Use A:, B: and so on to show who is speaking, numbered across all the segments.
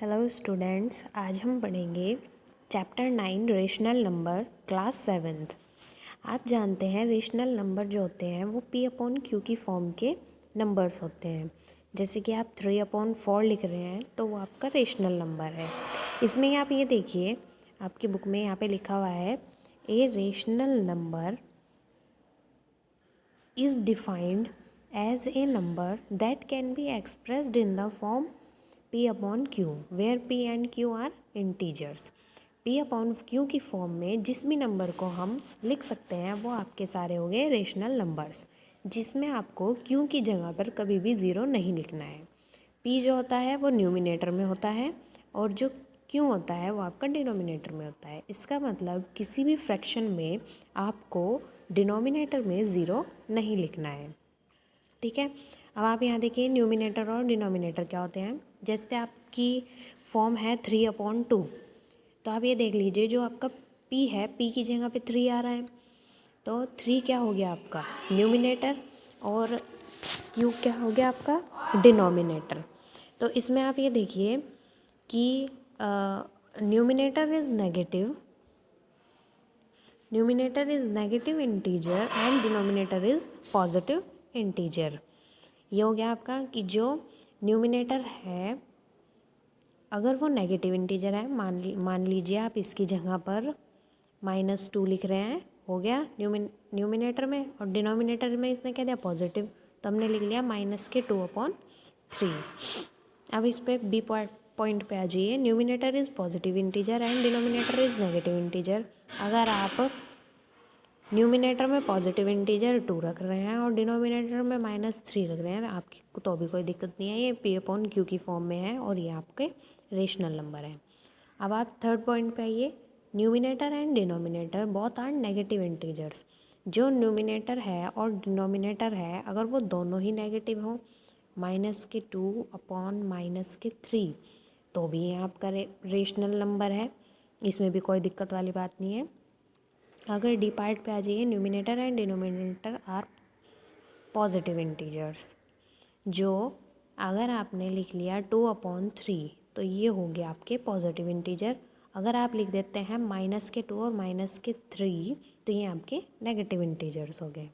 A: Hello students, आज हम पढ़ेंगे chapter 9 rational number class 7th। आप जानते हैं रेशनल नंबर जो होते हैं वो पी अपॉन क्यू की फॉर्म के नंबर्स होते हैं। जैसे कि आप 3/4 लिख रहे हैं तो वो आपका रेशनल नंबर है। इसमें आप ये देखिए, आपकी बुक में यहाँ पे लिखा हुआ है a rational number is defined as a number that can be expressed in the form p upon q where p and q are integers। p upon q की फॉर्म में जिस भी नंबर को हम लिख सकते हैं वो आपके सारे हो गए रेशनल नंबर्स, जिसमें आपको q की जगह पर कभी भी ज़ीरो नहीं लिखना है। p जो होता है वो न्यूमिनेटर में होता है और जो q होता है वो आपका डिनोमिनेटर में होता है। इसका मतलब किसी भी फ्रैक्शन में आपको डिनोमिनेटर में ज़ीरो नहीं लिखना है। ठीक है, अब आप यहाँ देखिए न्यूमिनेटर और डिनोमिनेटर क्या होते हैं। जैसे आपकी फॉर्म है 3/2, तो आप ये देख लीजिए जो आपका p है, p की जगह पे 3 आ रहा है, तो 3 क्या हो गया आपका न्यूमिनेटर और q क्या हो गया आपका डिनोमिनेटर। तो इसमें आप ये देखिए कि numerator is negative, numerator is negative integer and denominator is positive integer. ये हो गया आपका कि जो न्यूमिनेटर है अगर वो नेगेटिव इंटीजर है, मान लीजिए आप इसकी जगह पर -2 लिख रहे हैं, हो गया न्यूमिनेटर में, और डिनोमिनेटर में इसने कह दिया पॉजिटिव, तो हमने लिख लिया -2/3। अब इस पर बी पॉइंट पे आ जाइए। Numerator is positive integer and denominator is negative integer. अगर आप न्यूमिनेटर में पॉजिटिव इंटीजर 2 रख रहे हैं और डिनोमिनेटर में -3 रख रहे हैं, आपकी तो भी कोई दिक्कत नहीं है, ये पी अपॉन क्यू की फॉर्म में है और ये आपके रेशनल नंबर है। अब आप थर्ड पॉइंट पे आइए। Numerator and denominator both are negative integers. जो न्यूमिनेटर है और डिनोमिनेटर है अगर वो दोनों ही नेगेटिव हों, -2/-3, तो भी ये आपका रेशनल नंबर है, इसमें भी कोई दिक्कत वाली बात नहीं है। अगर डी पार्ट पे आ जाइए, numerator and denominator are positive integers. जो अगर आपने लिख लिया 2/3 तो ये हो गया आपके पॉजिटिव इंटीजर। अगर आप लिख देते हैं -2 और -3 तो ये आपके नेगेटिव इंटीजर्स हो गए।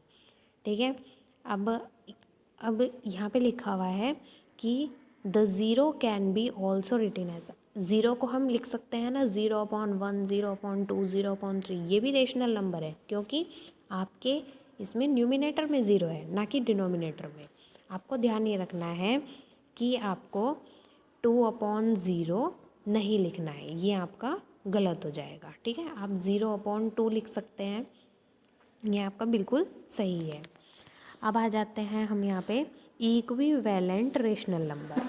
A: ठीक है, अब यहाँ पे लिखा हुआ है कि the zero can be also written as, zero को हम लिख सकते हैं ना 0/1, 0/2, 0/3, ये भी रेशनल नंबर है क्योंकि आपके इसमें न्यूमिनेटर में ज़ीरो है ना कि डिनोमिनेटर में। आपको ध्यान ये रखना है कि आपको 2/0 नहीं लिखना है, ये आपका गलत हो जाएगा। ठीक है, आप 0/2 लिख सकते हैं, ये आपका बिल्कुल सही है। अब आ जाते हैं हम यहाँ पे इक्विवेलेंट रेशनल नंबर।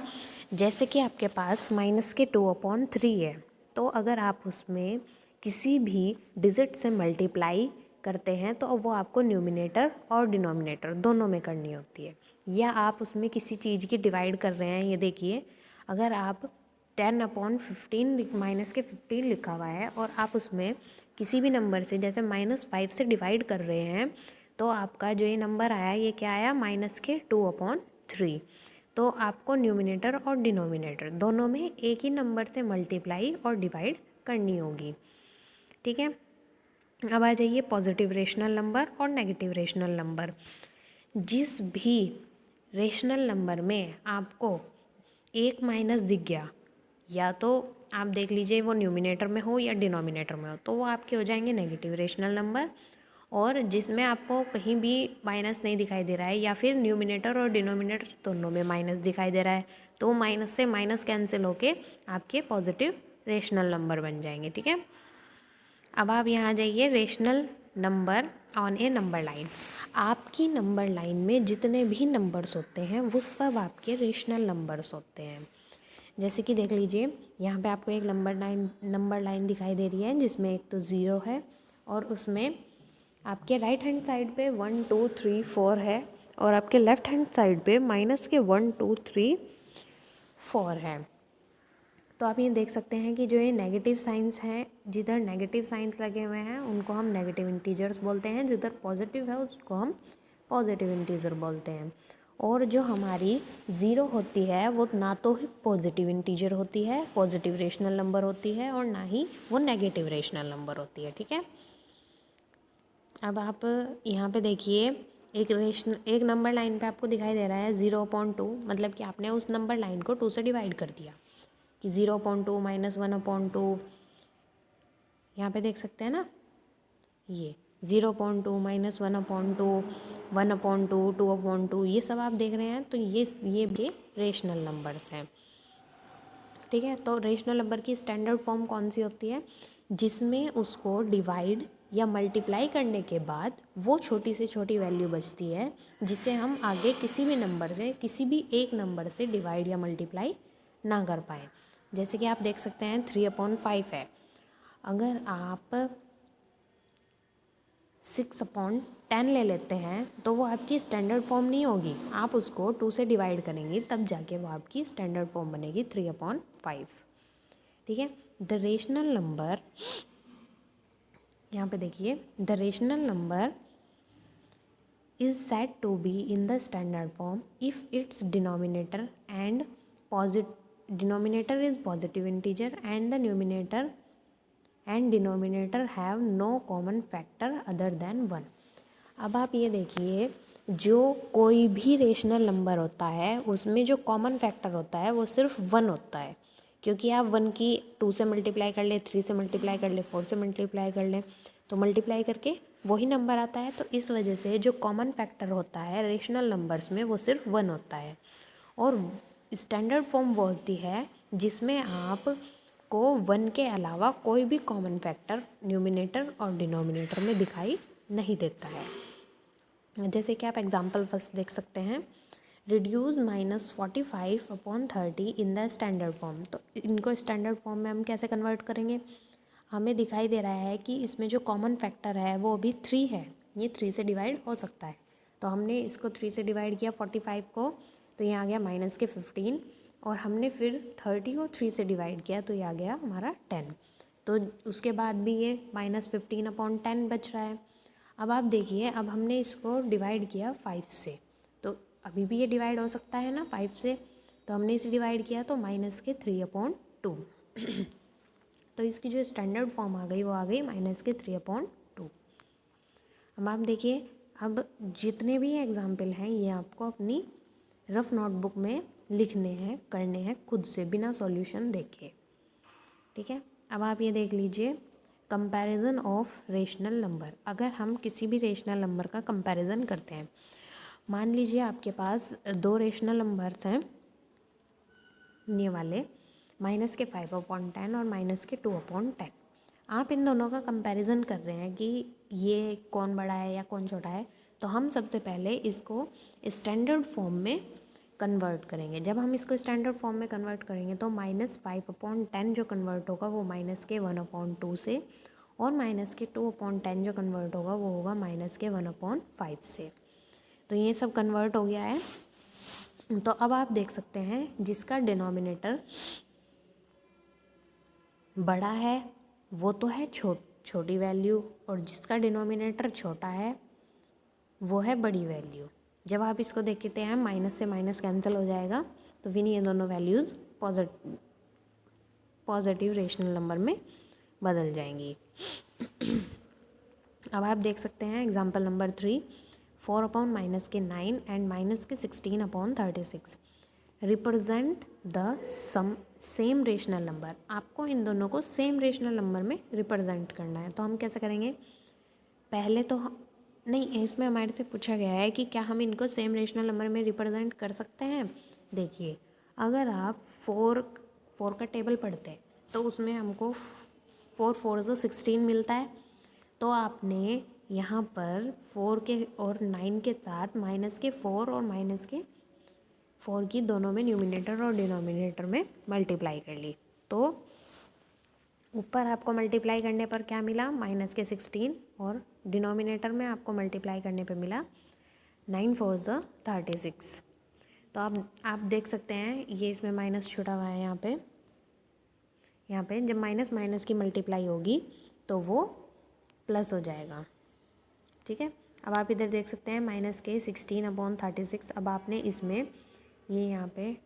A: जैसे कि आपके पास -2/3 है, तो अगर आप उसमें किसी भी डिजिट से मल्टीप्लाई करते हैं तो वो आपको न्यूमिनेटर और डिनोमिनेटर दोनों में करनी होती है। या आप उसमें किसी चीज़ की डिवाइड कर रहे हैं, ये देखिए अगर आप 10/15 -15 लिखा हुआ है और आप उसमें किसी भी नंबर से जैसे -5 से डिवाइड कर रहे हैं, तो आपका जो ये नंबर आया ये क्या आया -2/3। तो आपको न्यूमिनेटर और डिनोमिनेटर दोनों में एक ही नंबर से मल्टीप्लाई और डिवाइड करनी होगी। ठीक है, अब आ जाइए पॉजिटिव रेशनल नंबर और नेगेटिव रेशनल नंबर। जिस भी रेशनल नंबर में आपको एक माइनस दिख गया, या तो आप देख लीजिए वो न्यूमिनेटर में हो या डिनोमिनेटर में हो, तो वो आपके हो जाएंगे नेगेटिव रेशनल नंबर। और जिसमें आपको कहीं भी माइनस नहीं दिखाई दे रहा है या फिर न्यूमिनेटर और डिनोमिनेटर दोनों में माइनस दिखाई दे रहा है, तो माइनस से माइनस कैंसिल होके आपके पॉजिटिव रेशनल नंबर बन जाएंगे। ठीक है, अब आप यहाँ जाइए rational number on A number line. आपकी नंबर लाइन में जितने भी नंबर्स होते हैं वो सब आपके रेशनल नंबर्स होते हैं। जैसे कि देख लीजिए यहाँ पे आपको एक नंबर लाइन दिखाई दे रही है जिसमें एक तो 0 है और उसमें आपके राइट हैंड साइड पे 1 2 3 4 है और आपके लेफ्ट हैंड साइड पे -1 2 3 4 है। तो आप ये देख सकते हैं कि जो ये नेगेटिव साइंस हैं, जिधर नेगेटिव साइंस लगे हुए हैं उनको हम नेगेटिव इंटीजर्स बोलते हैं, जिधर पॉजिटिव है उसको हम पॉजिटिव इंटीजर बोलते हैं। और जो हमारी ज़ीरो होती है वो ना तो ही पॉजिटिव इंटीजर होती है, पॉजिटिव रेशनल नंबर होती है, और ना ही वो नेगेटिव रेशनल नंबर होती है। ठीक है, अब आप यहाँ पे देखिए एक नंबर लाइन पे आपको दिखाई दे रहा है 0/2, मतलब कि आपने उस नंबर लाइन को 2 से डिवाइड कर दिया कि 0/2 -1/2, यहाँ पे देख सकते हैं ना, ये 0/2 -1/2, 1/2, 2/2, ये सब आप देख रहे हैं। तो ये भी रेशनल नंबर्स हैं। ठीक है, तो रेशनल नंबर की स्टैंडर्ड फॉर्म कौन सी होती है? जिसमें उसको डिवाइड या मल्टीप्लाई करने के बाद वो छोटी से छोटी वैल्यू बचती है, जिसे हम आगे किसी भी नंबर से, किसी भी एक नंबर से डिवाइड या मल्टीप्लाई ना कर पाए। जैसे कि आप देख सकते हैं 3/5 है। अगर आप 6/10 ले लेते हैं तो वो आपकी स्टैंडर्ड फॉर्म नहीं होगी, आप उसको 2 से डिवाइड करेंगे तब जाके वो आपकी स्टैंडर्ड फॉर्म बनेगी 3/5। ठीक है, द रेशनल नंबर, यहाँ पे देखिए, the rational number is said to be in the standard form if its denominator is positive integer and the numerator and denominator have no common factor other than 1। अब आप ये देखिए, जो कोई भी रेशनल नंबर होता है उसमें जो कॉमन फैक्टर होता है वो सिर्फ 1 होता है, क्योंकि आप 1 की 2 से मल्टीप्लाई कर ले, 3 से मल्टीप्लाई कर ले, 4 से मल्टीप्लाई कर ले, तो मल्टीप्लाई करके वही नंबर आता है। तो इस वजह से जो कॉमन फैक्टर होता है रेशनल नंबर्स में वो सिर्फ 1 होता है। और स्टैंडर्ड फॉर्म वो होती है जिसमें आप को 1 के अलावा कोई भी कॉमन फैक्टर न्यूमिनेटर और डिनोमिनेटर में दिखाई नहीं देता है। जैसे कि आप एग्जांपल फर्स्ट देख सकते हैं, reduce -45/30 in the standard form. तो इनको स्टैंडर्ड फॉर्म में हम कैसे कन्वर्ट करेंगे? हमें दिखाई दे रहा है कि इसमें जो कॉमन फैक्टर है वो अभी 3 है, ये 3 से डिवाइड हो सकता है। तो हमने इसको 3 से डिवाइड किया 45 को, तो ये आ गया -15, और हमने फिर 30 को 3 से डिवाइड किया तो ये आ गया हमारा 10। तो उसके बाद भी ये -15/10 बच रहा है। अब आप देखिए, अब हमने इसको डिवाइड किया 5 से, तो अभी भी ये डिवाइड हो सकता है ना 5 से, तो हमने इसे डिवाइड किया तो -3/2। तो इसकी जो स्टैंडर्ड फॉर्म आ गई वो आ गई -3/2। अब आप देखिए, अब जितने भी एग्जाम्पल हैं ये आपको अपनी रफ नोटबुक में लिखने हैं, करने हैं खुद से बिना सॉल्यूशन देखे। ठीक है, अब आप ये देख लीजिए, कंपैरिजन ऑफ रेशनल नंबर। अगर हम किसी भी रेशनल नंबर का कंपैरिजन करते हैं, मान लीजिए आपके पास 2 रेशनल नंबर्स हैं, ये वाले -5/10 और -2/10। आप इन दोनों का कंपैरिजन कर रहे हैं कि ये कौन बड़ा है या कौन छोटा है, तो हम सबसे पहले इसको स्टैंडर्ड फॉर्म में कन्वर्ट करेंगे। जब हम इसको स्टैंडर्ड फॉर्म में कन्वर्ट करेंगे तो -5/10 जो कन्वर्ट होगा वो -1/2 से, और -2/10 जो कन्वर्ट होगा वो होगा -1/5 से। तो ये सब कन्वर्ट हो गया है। तो अब आप देख सकते हैं जिसका डिनोमिनेटर बड़ा है वो तो है छोटी वैल्यू, और जिसका डिनोमिनेटर छोटा है वो है बड़ी वैल्यू। जब आप इसको देखते हैं माइनस से माइनस कैंसिल हो जाएगा, तो फिर ये दोनों वैल्यूज़ पॉजिटिव रेशनल नंबर में बदल जाएंगी। अब आप देख सकते हैं example number 3, 4/-9 and -16/36 represent the same rational number. आपको इन दोनों को सेम रेशनल नंबर में रिप्रेजेंट करना है। तो हम कैसे करेंगे? पहले तो नहीं, इसमें हमारे से पूछा गया है कि क्या हम इनको सेम रेशनल नंबर में रिप्रेजेंट कर सकते हैं। देखिए, अगर आप 4 का टेबल पढ़ते हैं तो उसमें हमको 4 4 16 मिलता है। तो आपने यहाँ पर 4 के और 9 के साथ -4 और -4 की दोनों में न्यूमिनेटर और डिनोमिनेटर में मल्टीप्लाई कर ली। तो ऊपर आपको मल्टीप्लाई करने पर क्या मिला? -16, और डिनोमिनेटर में आपको मल्टीप्लाई करने पर मिला 9 4 36। तो आप देख सकते हैं ये इसमें माइनस छुटा हुआ है। यहाँ पे जब माइनस माइनस की मल्टीप्लाई होगी तो वो प्लस हो जाएगा। ठीक है, अब आप इधर देख सकते हैं -(16/36). अब आपने इसमें ये यहाँ पे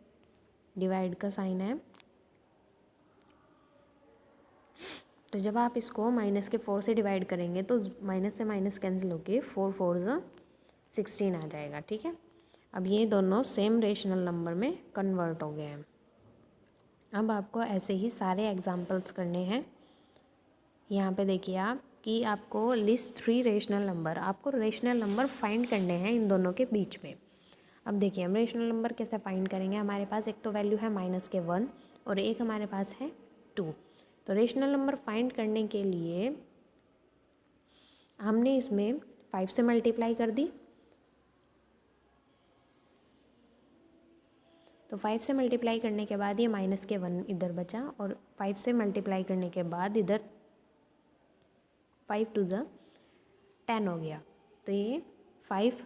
A: डिवाइड का साइन है, तो जब आप इसको -4 से डिवाइड करेंगे तो माइनस से माइनस कैंसिल होके 4 4 16 आ जाएगा। ठीक है, अब ये दोनों सेम रेशनल नंबर में कन्वर्ट हो गए हैं। अब आपको ऐसे ही सारे एग्जाम्पल्स करने हैं। यहाँ पे देखिए आप कि आपको लिस्ट 3 रेशनल नंबर, आपको रेशनल नंबर फाइंड करने हैं इन दोनों के बीच में। अब देखिए हम रेशनल नंबर कैसे फाइंड करेंगे। हमारे पास एक तो वैल्यू है -(1) और एक हमारे पास है 2। तो रेशनल नंबर फाइंड करने के लिए हमने इसमें 5 से मल्टीप्लाई कर दी, तो 5 से मल्टीप्लाई करने के बाद ये -(1) इधर बचा, और 5 से मल्टीप्लाई करने के बाद इधर 5 2 10 हो गया, तो ये 5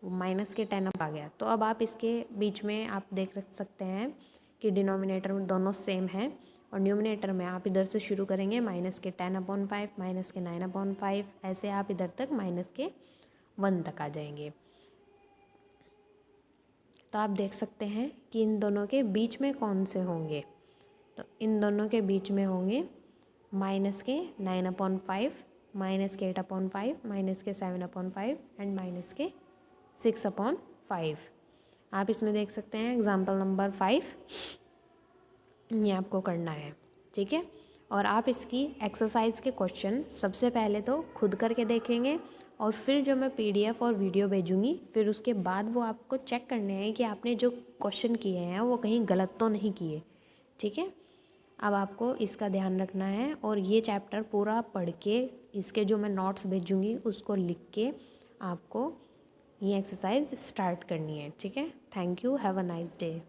A: -(10) अब आ गया। तो अब आप इसके बीच में आप देख सकते हैं कि डिनोमिनेटर में दोनों सेम है, और न्यूमिनेटर में आप इधर से शुरू करेंगे -(10/5), -(9/5), ऐसे आप इधर तक -(1) तक आ जाएंगे। तो आप देख सकते हैं कि इन दोनों के बीच में कौन से होंगे। तो इन दोनों के बीच में होंगे -(9/5), -(8/5), -(7/5) एंड -(6/5). आप इसमें देख सकते हैं एग्जाम्पल नंबर 5 ये आपको करना है। ठीक है, और आप इसकी एक्सरसाइज के क्वेश्चन सबसे पहले तो खुद करके देखेंगे, और फिर जो मैं PDF और वीडियो भेजूँगी फिर उसके बाद वो आपको चेक करने हैं कि आपने जो क्वेश्चन किए हैं वो कहीं गलत तो नहीं किए। ठीक है, अब आपको इसका ध्यान रखना है, और ये चैप्टर पूरा पढ़ के इसके जो मैं नोट्स भेजूँगी उसको लिख के आपको ये एक्सरसाइज स्टार्ट करनी है। ठीक है, thank you, have a nice day.